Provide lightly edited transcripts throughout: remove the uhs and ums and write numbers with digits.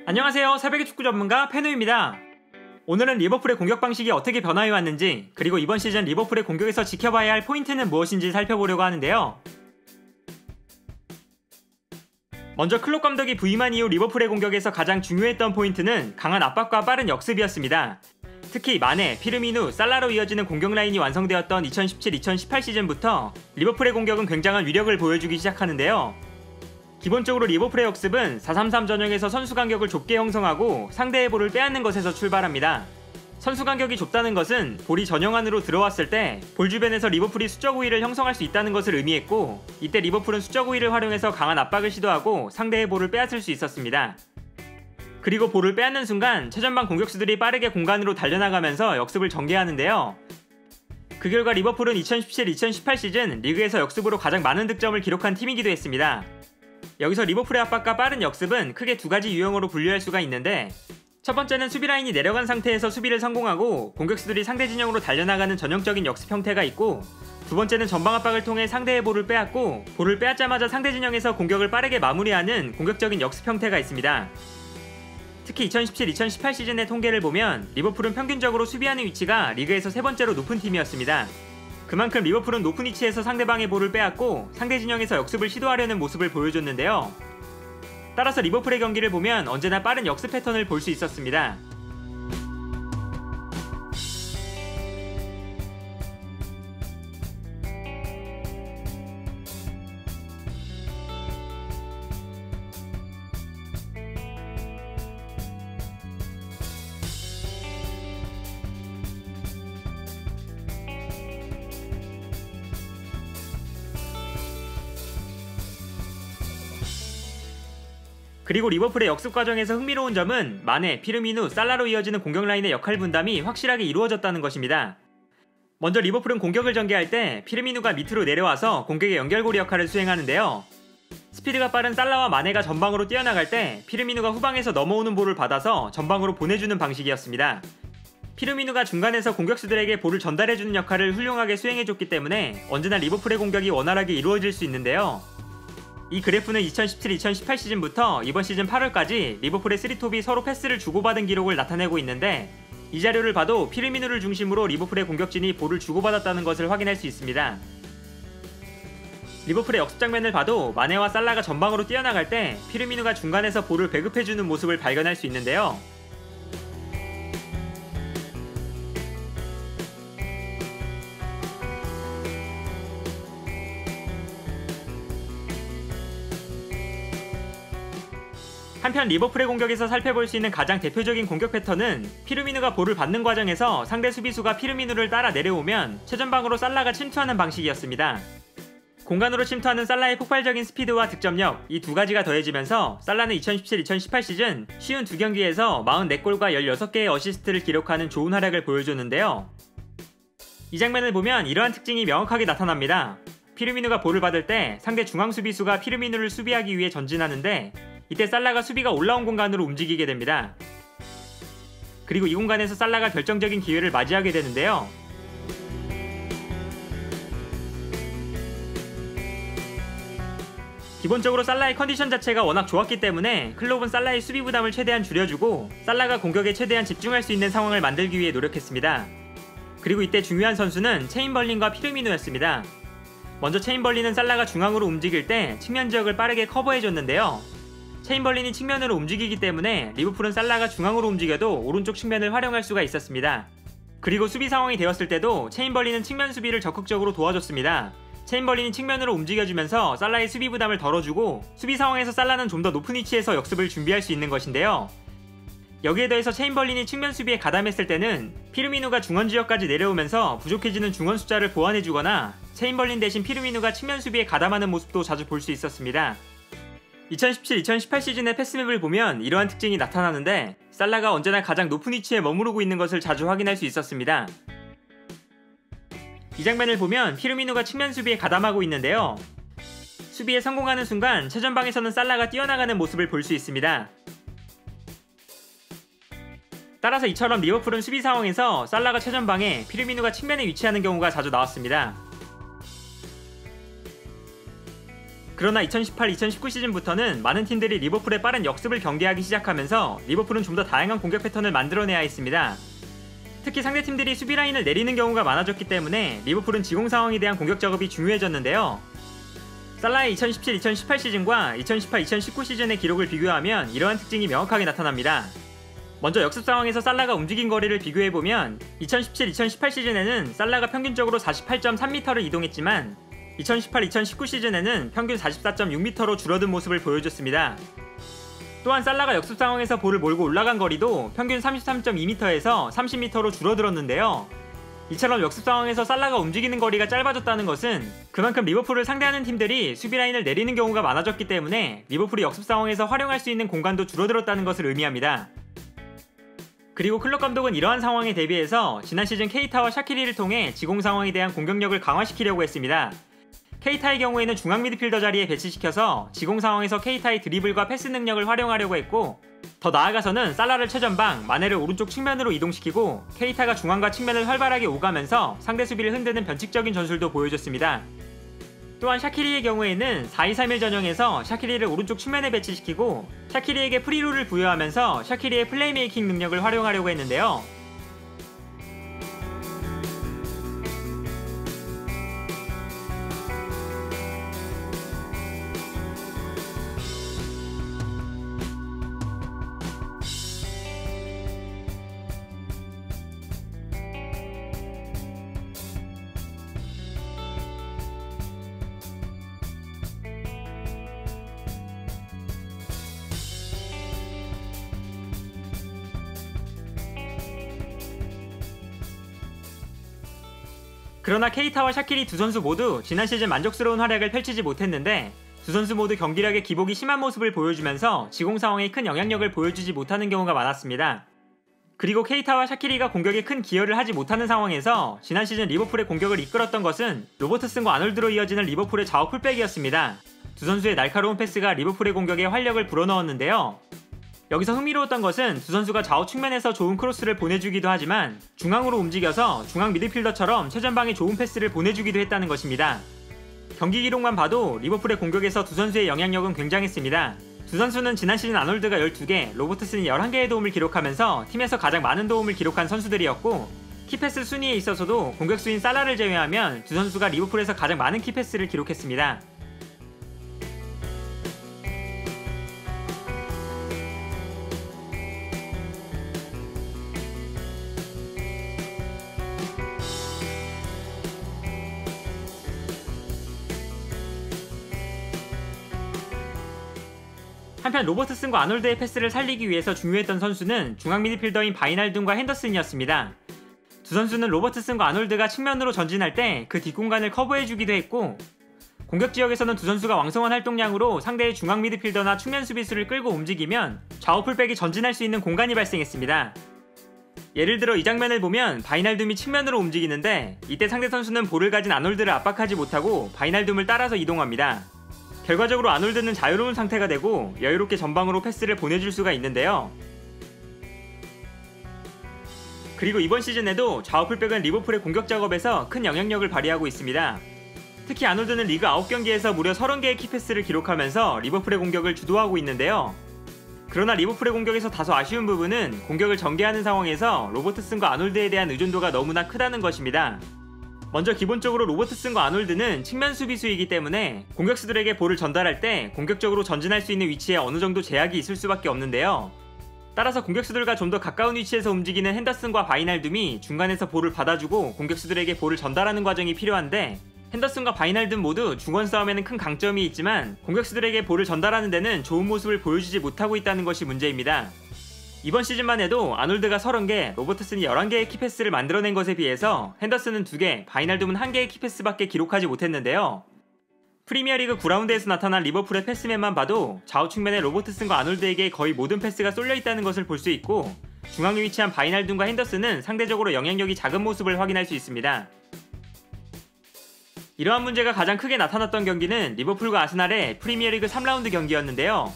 안녕하세요. 새벽의 축구 전문가 페누입니다. 오늘은 리버풀의 공격 방식이 어떻게 변화해왔는지, 그리고 이번 시즌 리버풀의 공격에서 지켜봐야 할 포인트는 무엇인지 살펴보려고 하는데요. 먼저 클롭 감독이 부임한 이후 리버풀의 공격에서 가장 중요했던 포인트는 강한 압박과 빠른 역습이었습니다. 특히 마네, 피르미누, 살라로 이어지는 공격 라인이 완성되었던 2017-2018 시즌부터 리버풀의 공격은 굉장한 위력을 보여주기 시작하는데요. 기본적으로 리버풀의 역습은 4-3-3 전형에서 선수 간격을 좁게 형성하고 상대의 볼을 빼앗는 것에서 출발합니다. 선수 간격이 좁다는 것은 볼이 전형 안으로 들어왔을 때 볼 주변에서 리버풀이 수적 우위를 형성할 수 있다는 것을 의미했고, 이때 리버풀은 수적 우위를 활용해서 강한 압박을 시도하고 상대의 볼을 빼앗을 수 있었습니다. 그리고 볼을 빼앗는 순간 최전방 공격수들이 빠르게 공간으로 달려나가면서 역습을 전개하는데요. 그 결과 리버풀은 2017-2018 시즌 리그에서 역습으로 가장 많은 득점을 기록한 팀이기도 했습니다. 여기서 리버풀의 압박과 빠른 역습은 크게 두 가지 유형으로 분류할 수가 있는데, 첫 번째는 수비 라인이 내려간 상태에서 수비를 성공하고 공격수들이 상대 진영으로 달려나가는 전형적인 역습 형태가 있고, 두 번째는 전방 압박을 통해 상대의 볼을 빼앗고 볼을 빼앗자마자 상대 진영에서 공격을 빠르게 마무리하는 공격적인 역습 형태가 있습니다. 특히 2017-2018 시즌의 통계를 보면 리버풀은 평균적으로 수비하는 위치가 리그에서 세 번째로 높은 팀이었습니다. 그만큼 리버풀은 높은 위치에서 상대방의 볼을 빼앗고 상대 진영에서 역습을 시도하려는 모습을 보여줬는데요. 따라서 리버풀의 경기를 보면 언제나 빠른 역습 패턴을 볼 수 있었습니다. 그리고 리버풀의 역습 과정에서 흥미로운 점은 마네, 피르미누, 살라로 이어지는 공격 라인의 역할 분담이 확실하게 이루어졌다는 것입니다. 먼저 리버풀은 공격을 전개할 때 피르미누가 밑으로 내려와서 공격의 연결고리 역할을 수행하는데요. 스피드가 빠른 살라와 마네가 전방으로 뛰어나갈 때 피르미누가 후방에서 넘어오는 볼을 받아서 전방으로 보내주는 방식이었습니다. 피르미누가 중간에서 공격수들에게 볼을 전달해주는 역할을 훌륭하게 수행해줬기 때문에 언제나 리버풀의 공격이 원활하게 이루어질 수 있는데요. 이 그래프는 2017-2018 시즌부터 이번 시즌 8월까지 리버풀의 3톱이 서로 패스를 주고받은 기록을 나타내고 있는데, 이 자료를 봐도 피르미누를 중심으로 리버풀의 공격진이 볼을 주고받았다는 것을 확인할 수 있습니다. 리버풀의 역습 장면을 봐도 마네와 살라가 전방으로 뛰어나갈 때 피르미누가 중간에서 볼을 배급해주는 모습을 발견할 수 있는데요. 한편 리버풀의 공격에서 살펴볼 수 있는 가장 대표적인 공격 패턴은 피르미누가 볼을 받는 과정에서 상대 수비수가 피르미누를 따라 내려오면 최전방으로 살라가 침투하는 방식이었습니다. 공간으로 침투하는 살라의 폭발적인 스피드와 득점력, 이 두 가지가 더해지면서 살라는 2017-2018 시즌 쉬운 두 경기에서 44골과 16개의 어시스트를 기록하는 좋은 활약을 보여줬는데요. 이 장면을 보면 이러한 특징이 명확하게 나타납니다. 피르미누가 볼을 받을 때 상대 중앙 수비수가 피르미누를 수비하기 위해 전진하는데, 이때 살라가 수비가 올라온 공간으로 움직이게 됩니다. 그리고 이 공간에서 살라가 결정적인 기회를 맞이하게 되는데요. 기본적으로 살라의 컨디션 자체가 워낙 좋았기 때문에 클롭은 살라의 수비 부담을 최대한 줄여주고 살라가 공격에 최대한 집중할 수 있는 상황을 만들기 위해 노력했습니다. 그리고 이때 중요한 선수는 체인벌린과 피르미누였습니다. 먼저 체인벌린은 살라가 중앙으로 움직일 때 측면 지역을 빠르게 커버해줬는데요. 체인벌린이 측면으로 움직이기 때문에 리버풀은 살라가 중앙으로 움직여도 오른쪽 측면을 활용할 수가 있었습니다. 그리고 수비 상황이 되었을 때도 체인벌린은 측면 수비를 적극적으로 도와줬습니다. 체인벌린이 측면으로 움직여주면서 살라의 수비 부담을 덜어주고, 수비 상황에서 살라는 좀 더 높은 위치에서 역습을 준비할 수 있는 것인데요. 여기에 더해서 체인벌린이 측면 수비에 가담했을 때는 피르미누가 중원 지역까지 내려오면서 부족해지는 중원 숫자를 보완해주거나 체인벌린 대신 피르미누가 측면 수비에 가담하는 모습도 자주 볼 수 있었습니다. 2017-2018 시즌의 패스맵을 보면 이러한 특징이 나타나는데, 살라가 언제나 가장 높은 위치에 머무르고 있는 것을 자주 확인할 수 있었습니다. 이 장면을 보면 피르미누가 측면 수비에 가담하고 있는데요. 수비에 성공하는 순간 최전방에서는 살라가 뛰어나가는 모습을 볼 수 있습니다. 따라서 이처럼 리버풀은 수비 상황에서 살라가 최전방에 피르미누가 측면에 위치하는 경우가 자주 나왔습니다. 그러나 2018-2019 시즌부터는 많은 팀들이 리버풀의 빠른 역습을 경계하기 시작하면서 리버풀은 좀 더 다양한 공격 패턴을 만들어내야 했습니다. 특히 상대팀들이 수비 라인을 내리는 경우가 많아졌기 때문에 리버풀은 지공 상황에 대한 공격 작업이 중요해졌는데요. 살라의 2017-2018 시즌과 2018-2019 시즌의 기록을 비교하면 이러한 특징이 명확하게 나타납니다. 먼저 역습 상황에서 살라가 움직인 거리를 비교해보면 2017-2018 시즌에는 살라가 평균적으로 48.3m를 이동했지만 2018-2019 시즌에는 평균 44.6m로 줄어든 모습을 보여줬습니다. 또한 살라가 역습 상황에서 볼을 몰고 올라간 거리도 평균 33.2m에서 30m로 줄어들었는데요. 이처럼 역습 상황에서 살라가 움직이는 거리가 짧아졌다는 것은 그만큼 리버풀을 상대하는 팀들이 수비 라인을 내리는 경우가 많아졌기 때문에 리버풀이 역습 상황에서 활용할 수 있는 공간도 줄어들었다는 것을 의미합니다. 그리고 클럽 감독은 이러한 상황에 대비해서 지난 시즌 케이타와 샤키리를 통해 지공 상황에 대한 공격력을 강화시키려고 했습니다. 케이타의 경우에는 중앙 미드필더 자리에 배치시켜서 지공 상황에서 케이타의 드리블과 패스 능력을 활용하려고 했고, 더 나아가서는 살라를 최전방, 마네를 오른쪽 측면으로 이동시키고 케이타가 중앙과 측면을 활발하게 오가면서 상대 수비를 흔드는 변칙적인 전술도 보여줬습니다. 또한 샤키리의 경우에는 4-2-3-1 전형에서 샤키리를 오른쪽 측면에 배치시키고 샤키리에게 프리롤을 부여하면서 샤키리의 플레이메이킹 능력을 활용하려고 했는데요. 그러나 케이타와 샤키리 두 선수 모두 지난 시즌 만족스러운 활약을 펼치지 못했는데 두 선수 모두 경기력의 기복이 심한 모습을 보여주면서 지공 상황에 큰 영향력을 보여주지 못하는 경우가 많았습니다. 그리고 케이타와 샤키리가 공격에 큰 기여를 하지 못하는 상황에서 지난 시즌 리버풀의 공격을 이끌었던 것은 로버트슨과 아놀드로 이어지는 리버풀의 좌우 풀백이었습니다. 두 선수의 날카로운 패스가 리버풀의 공격에 활력을 불어넣었는데요. 여기서 흥미로웠던 것은 두 선수가 좌우 측면에서 좋은 크로스를 보내주기도 하지만 중앙으로 움직여서 중앙 미드필더처럼 최전방에 좋은 패스를 보내주기도 했다는 것입니다. 경기 기록만 봐도 리버풀의 공격에서 두 선수의 영향력은 굉장했습니다. 두 선수는 지난 시즌 아놀드가 12개, 로버트슨이 11개의 도움을 기록하면서 팀에서 가장 많은 도움을 기록한 선수들이었고, 키패스 순위에 있어서도 공격수인 살라를 제외하면 두 선수가 리버풀에서 가장 많은 키패스를 기록했습니다. 한편 로버트슨과 아놀드의 패스를 살리기 위해서 중요했던 선수는 중앙 미드필더인 바이날둠과 핸더슨이었습니다. 두 선수는 로버트슨과 아놀드가 측면으로 전진할 때 그 뒷공간을 커버해주기도 했고, 공격 지역에서는 두 선수가 왕성한 활동량으로 상대의 중앙 미드필더나 측면 수비수를 끌고 움직이면 좌우 풀백이 전진할 수 있는 공간이 발생했습니다. 예를 들어 이 장면을 보면 바이날둠이 측면으로 움직이는데 이때 상대 선수는 볼을 가진 아놀드를 압박하지 못하고 바이날둠을 따라서 이동합니다. 결과적으로 아놀드는 자유로운 상태가 되고 여유롭게 전방으로 패스를 보내줄 수가 있는데요. 그리고 이번 시즌에도 좌우 풀백은 리버풀의 공격 작업에서 큰 영향력을 발휘하고 있습니다. 특히 아놀드는 리그 9경기에서 무려 30개의 키패스를 기록하면서 리버풀의 공격을 주도하고 있는데요. 그러나 리버풀의 공격에서 다소 아쉬운 부분은 공격을 전개하는 상황에서 로버트슨과 아놀드에 대한 의존도가 너무나 크다는 것입니다. 먼저 기본적으로 로버트슨과 아놀드는 측면 수비수이기 때문에 공격수들에게 볼을 전달할 때 공격적으로 전진할 수 있는 위치에 어느 정도 제약이 있을 수밖에 없는데요. 따라서 공격수들과 좀 더 가까운 위치에서 움직이는 핸더슨과 바이날둠이 중간에서 볼을 받아주고 공격수들에게 볼을 전달하는 과정이 필요한데, 핸더슨과 바이날둠 모두 중원 싸움에는 큰 강점이 있지만 공격수들에게 볼을 전달하는 데는 좋은 모습을 보여주지 못하고 있다는 것이 문제입니다. 이번 시즌만 해도 아놀드가 30개, 로버트슨이 11개의 키패스를 만들어낸 것에 비해서 핸더슨은 2개, 바이날둠은 1개의 키패스밖에 기록하지 못했는데요. 프리미어리그 9라운드에서 나타난 리버풀의 패스맨만 봐도 좌우 측면에 로버트슨과 아놀드에게 거의 모든 패스가 쏠려있다는 것을 볼 수 있고, 중앙에 위치한 바이날둠과 핸더슨은 상대적으로 영향력이 작은 모습을 확인할 수 있습니다. 이러한 문제가 가장 크게 나타났던 경기는 리버풀과 아스날의 프리미어리그 3라운드 경기였는데요.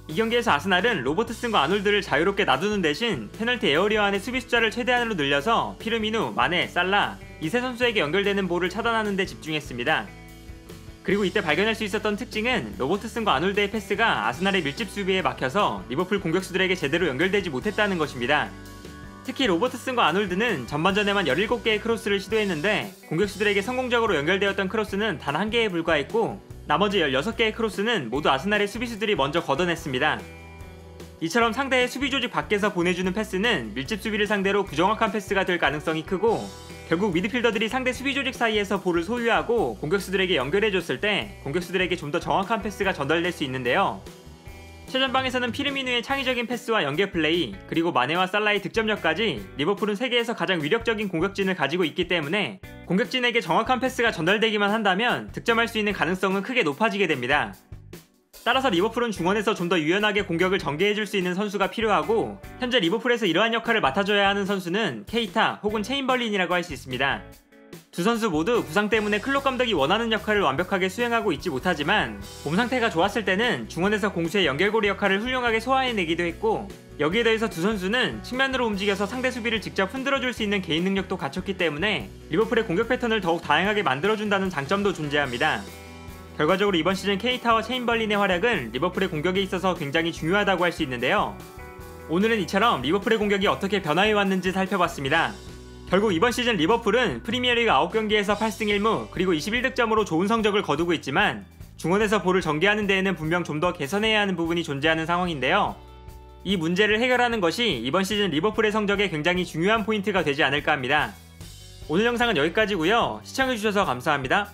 이 경기에서 아스날은 로버트슨과 아놀드를 자유롭게 놔두는 대신 페널티 에어리어 안의 수비 숫자를 최대한으로 늘려서 피르미누, 마네, 살라 이 세 선수에게 연결되는 볼을 차단하는 데 집중했습니다. 그리고 이때 발견할 수 있었던 특징은 로버트슨과 아놀드의 패스가 아스날의 밀집 수비에 막혀서 리버풀 공격수들에게 제대로 연결되지 못했다는 것입니다. 특히 로버트슨과 아놀드는 전반전에만 17개의 크로스를 시도했는데 공격수들에게 성공적으로 연결되었던 크로스는 단 1개에 불과했고 나머지 16개의 크로스는 모두 아스날의 수비수들이 먼저 걷어냈습니다. 이처럼 상대의 수비 조직 밖에서 보내주는 패스는 밀집 수비를 상대로 부정확한 패스가 될 가능성이 크고 결국 미드필더들이 상대 수비 조직 사이에서 볼을 소유하고 공격수들에게 연결해줬을 때 공격수들에게 좀 더 정확한 패스가 전달될 수 있는데요. 최전방에서는 피르미누의 창의적인 패스와 연계 플레이, 그리고 마네와 살라의 득점력까지 리버풀은 세계에서 가장 위력적인 공격진을 가지고 있기 때문에 공격진에게 정확한 패스가 전달되기만 한다면 득점할 수 있는 가능성은 크게 높아지게 됩니다. 따라서 리버풀은 중원에서 좀 더 유연하게 공격을 전개해줄 수 있는 선수가 필요하고 현재 리버풀에서 이러한 역할을 맡아줘야 하는 선수는 케이타 혹은 체인벌린이라고 할 수 있습니다. 두 선수 모두 부상 때문에 클롭 감독이 원하는 역할을 완벽하게 수행하고 있지 못하지만 몸 상태가 좋았을 때는 중원에서 공수의 연결고리 역할을 훌륭하게 소화해내기도 했고 여기에 더해서 두 선수는 측면으로 움직여서 상대 수비를 직접 흔들어줄 수 있는 개인 능력도 갖췄기 때문에 리버풀의 공격 패턴을 더욱 다양하게 만들어준다는 장점도 존재합니다. 결과적으로 이번 시즌 케이타와 체인벌린의 활약은 리버풀의 공격에 있어서 굉장히 중요하다고 할 수 있는데요. 오늘은 이처럼 리버풀의 공격이 어떻게 변화해왔는지 살펴봤습니다. 결국 이번 시즌 리버풀은 프리미어리그 9경기에서 8승 1무 그리고 21득점으로 좋은 성적을 거두고 있지만 중원에서 볼을 전개하는 데에는 분명 좀 더 개선해야 하는 부분이 존재하는 상황인데요. 이 문제를 해결하는 것이 이번 시즌 리버풀의 성적에 굉장히 중요한 포인트가 되지 않을까 합니다. 오늘 영상은 여기까지고요. 시청해주셔서 감사합니다.